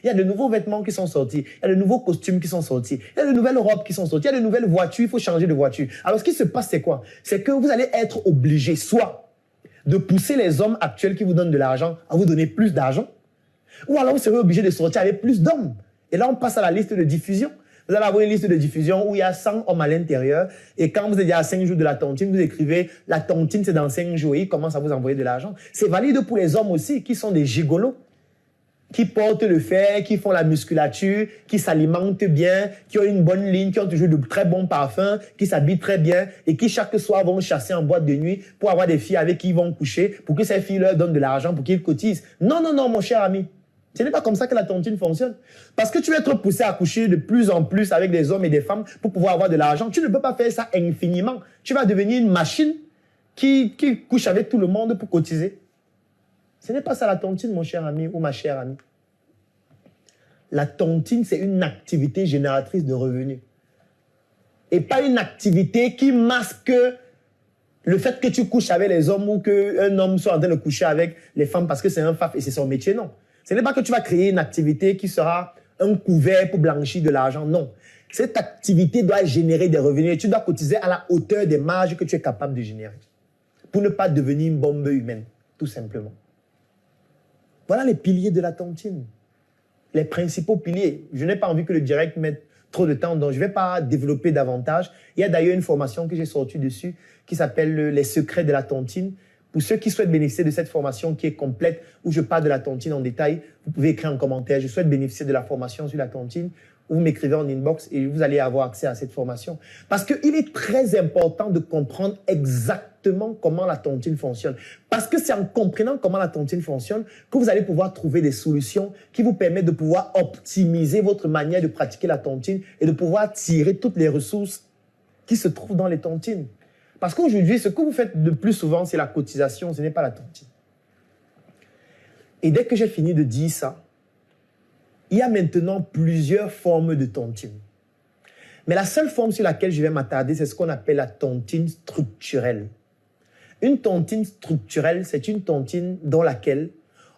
Il y a de nouveaux vêtements qui sont sortis, il y a de nouveaux costumes qui sont sortis, il y a de nouvelles robes qui sont sorties, il y a de nouvelles voitures, il faut changer de voiture. Alors ce qui se passe, c'est quoi? C'est que vous allez être obligé soit de pousser les hommes actuels qui vous donnent de l'argent à vous donner plus d'argent, ou alors vous serez obligé de sortir avec plus d'hommes. Et là, on passe à la liste de diffusion. Vous allez avoir une liste de diffusion où il y a 100 hommes à l'intérieur. Et quand vous êtes à 5 jours de la tontine, vous écrivez « La tontine, c'est dans 5 jours ». Et ils commencent à vous envoyer de l'argent. C'est valide pour les hommes aussi, qui sont des gigolos, qui portent le fer, qui font la musculature, qui s'alimentent bien, qui ont une bonne ligne, qui ont toujours de très bons parfums, qui s'habillent très bien et qui chaque soir vont chasser en boîte de nuit pour avoir des filles avec qui ils vont coucher, pour que ces filles leur donnent de l'argent, pour qu'ils cotisent. Non, non, non, mon cher ami. Ce n'est pas comme ça que la tontine fonctionne. Parce que tu vas être poussé à coucher de plus en plus avec des hommes et des femmes pour pouvoir avoir de l'argent. Tu ne peux pas faire ça infiniment. Tu vas devenir une machine qui couche avec tout le monde pour cotiser. Ce n'est pas ça la tontine, mon cher ami ou ma chère amie. La tontine, c'est une activité génératrice de revenus. Et pas une activité qui masque le fait que tu couches avec les hommes ou qu'un homme soit en train de coucher avec les femmes parce que c'est un faf et c'est son métier, non. Ce n'est pas que tu vas créer une activité qui sera un couvert pour blanchir de l'argent, non. Cette activité doit générer des revenus et tu dois cotiser à la hauteur des marges que tu es capable de générer pour ne pas devenir une bombe humaine, tout simplement. Voilà les piliers de la tontine, les principaux piliers. Je n'ai pas envie que le direct mette trop de temps, donc je ne vais pas développer davantage. Il y a d'ailleurs une formation que j'ai sortie dessus qui s'appelle « Les secrets de la tontine ». Pour ceux qui souhaitent bénéficier de cette formation qui est complète, où je parle de la tontine en détail, vous pouvez écrire en commentaire « Je souhaite bénéficier de la formation sur la tontine » ou vous m'écrivez en inbox et vous allez avoir accès à cette formation. Parce qu'il est très important de comprendre exactement comment la tontine fonctionne. Parce que c'est en comprenant comment la tontine fonctionne que vous allez pouvoir trouver des solutions qui vous permettent de pouvoir optimiser votre manière de pratiquer la tontine et de pouvoir tirer toutes les ressources qui se trouvent dans les tontines. Parce qu'aujourd'hui, ce que vous faites de plus souvent, c'est la cotisation, ce n'est pas la tontine. Et dès que j'ai fini de dire ça, il y a maintenant plusieurs formes de tontine. Mais la seule forme sur laquelle je vais m'attarder, c'est ce qu'on appelle la tontine structurelle. Une tontine structurelle, c'est une tontine dans laquelle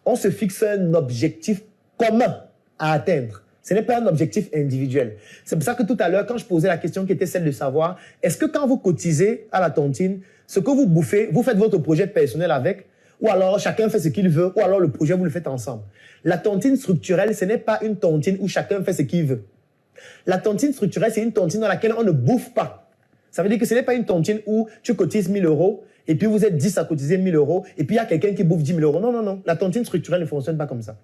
on se fixe un objectif commun à atteindre. Ce n'est pas un objectif individuel. C'est pour ça que tout à l'heure, quand je posais la question qui était celle de savoir, est-ce que quand vous cotisez à la tontine, ce que vous bouffez, vous faites votre projet personnel avec, ou alors chacun fait ce qu'il veut, ou alors le projet, vous le faites ensemble. La tontine structurelle, ce n'est pas une tontine où chacun fait ce qu'il veut. La tontine structurelle, c'est une tontine dans laquelle on ne bouffe pas. Ça veut dire que ce n'est pas une tontine où tu cotises 1000 euros, et puis vous êtes 10 à cotiser 1000 euros, et puis il y a quelqu'un qui bouffe 10 000 euros. Non, non, non. La tontine structurelle ne fonctionne pas comme ça.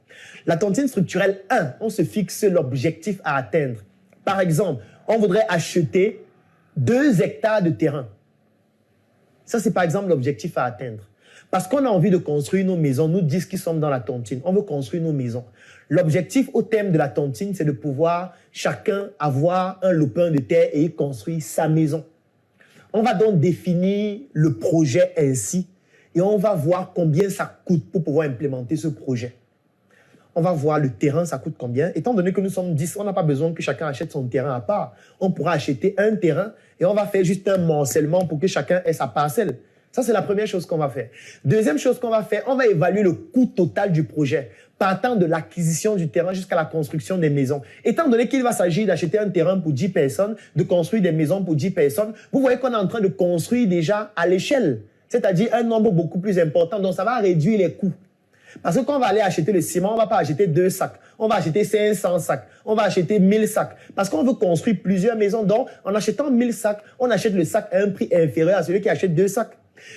La tontine structurelle, on se fixe l'objectif à atteindre. Par exemple, on voudrait acheter 2 hectares de terrain. Ça, c'est par exemple l'objectif à atteindre. Parce qu'on a envie de construire nos maisons, nous 10 qui sommes dans la tontine, on veut construire nos maisons. L'objectif au thème de la tontine, c'est de pouvoir chacun avoir un lopin de terre et y construire sa maison. On va donc définir le projet ainsi et on va voir combien ça coûte pour pouvoir implémenter ce projet. On va voir le terrain, ça coûte combien. Étant donné que nous sommes 10, on n'a pas besoin que chacun achète son terrain à part. On pourra acheter un terrain et on va faire juste un morcellement pour que chacun ait sa parcelle. Ça, c'est la première chose qu'on va faire. Deuxième chose qu'on va faire, on va évaluer le coût total du projet, partant de l'acquisition du terrain jusqu'à la construction des maisons. Étant donné qu'il va s'agir d'acheter un terrain pour 10 personnes, de construire des maisons pour 10 personnes, vous voyez qu'on est en train de construire déjà à l'échelle, c'est-à-dire un nombre beaucoup plus important, donc ça va réduire les coûts. Parce que quand on va aller acheter le ciment, on ne va pas acheter 2 sacs, on va acheter 500 sacs, on va acheter 1000 sacs. Parce qu'on veut construire plusieurs maisons, donc en achetant 1000 sacs, on achète le sac à un prix inférieur à celui qui achète 2 sacs.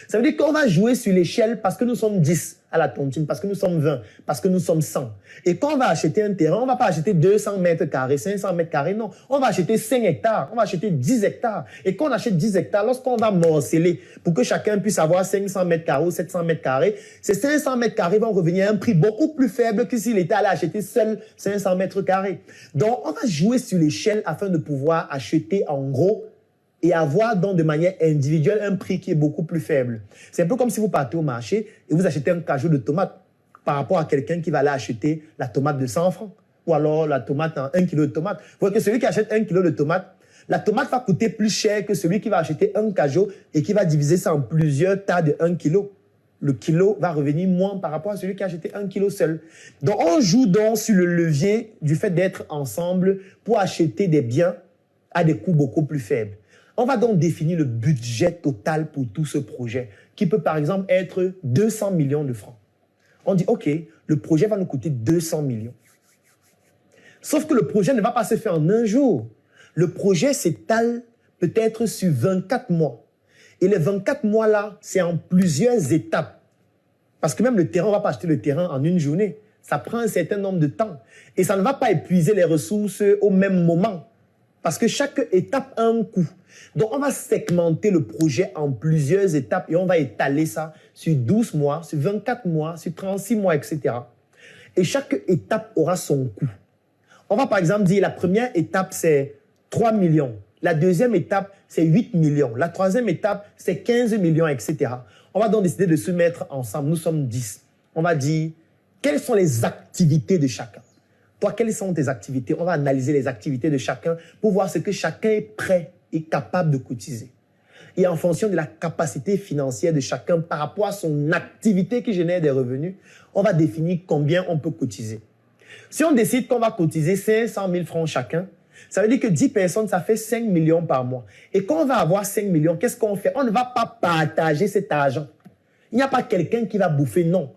Ça veut dire qu'on va jouer sur l'échelle parce que nous sommes 10 à la tontine, parce que nous sommes 20, parce que nous sommes 100. Et quand on va acheter un terrain, on ne va pas acheter 200 mètres carrés, 500 mètres carrés, non. On va acheter 5 hectares, on va acheter 10 hectares. Et quand on achète 10 hectares, lorsqu'on va morceler pour que chacun puisse avoir 500 mètres carrés ou 700 mètres carrés, ces 500 mètres carrés vont revenir à un prix beaucoup plus faible que s'il était allé acheter seul 500 mètres carrés. Donc, on va jouer sur l'échelle afin de pouvoir acheter en gros et avoir donc de manière individuelle un prix qui est beaucoup plus faible. C'est un peu comme si vous partez au marché et vous achetez un cajou de tomates par rapport à quelqu'un qui va aller acheter la tomate de 100 francs ou alors la tomate en 1 kilo de tomates. Vous voyez que celui qui achète 1 kilo de tomates, la tomate va coûter plus cher que celui qui va acheter un cajou et qui va diviser ça en plusieurs tas de 1 kilo. le kilo va revenir moins par rapport à celui qui a acheté 1 kilo seul. Donc, on joue donc sur le levier du fait d'être ensemble pour acheter des biens à des coûts beaucoup plus faibles. On va donc définir le budget total pour tout ce projet, qui peut par exemple être 200 millions de francs. On dit, OK, le projet va nous coûter 200 millions. Sauf que le projet ne va pas se faire en un jour. Le projet s'étale peut-être sur 24 mois. Et les 24 mois-là, c'est en plusieurs étapes. Parce que même le terrain, on ne va pas acheter le terrain en une journée. Ça prend un certain nombre de temps. Et ça ne va pas épuiser les ressources au même moment. Parce que chaque étape a un coût. Donc, on va segmenter le projet en plusieurs étapes et on va étaler ça sur 12 mois, sur 24 mois, sur 36 mois, etc. Et chaque étape aura son coût. On va par exemple dire la première étape, c'est 3 millions. La deuxième étape, c'est 8 millions. La troisième étape, c'est 15 millions, etc. On va donc décider de se mettre ensemble. Nous sommes 10. On va dire, quelles sont les activités de chacun? Toi, quelles sont tes activités? On va analyser les activités de chacun pour voir ce que chacun est prêt et capable de cotiser. Et en fonction de la capacité financière de chacun par rapport à son activité qui génère des revenus, on va définir combien on peut cotiser. Si on décide qu'on va cotiser 500 000 francs chacun, ça veut dire que 10 personnes, ça fait 5 millions par mois. Et quand on va avoir 5 millions, qu'est-ce qu'on fait? On ne va pas partager cet argent. Il n'y a pas quelqu'un qui va bouffer, non.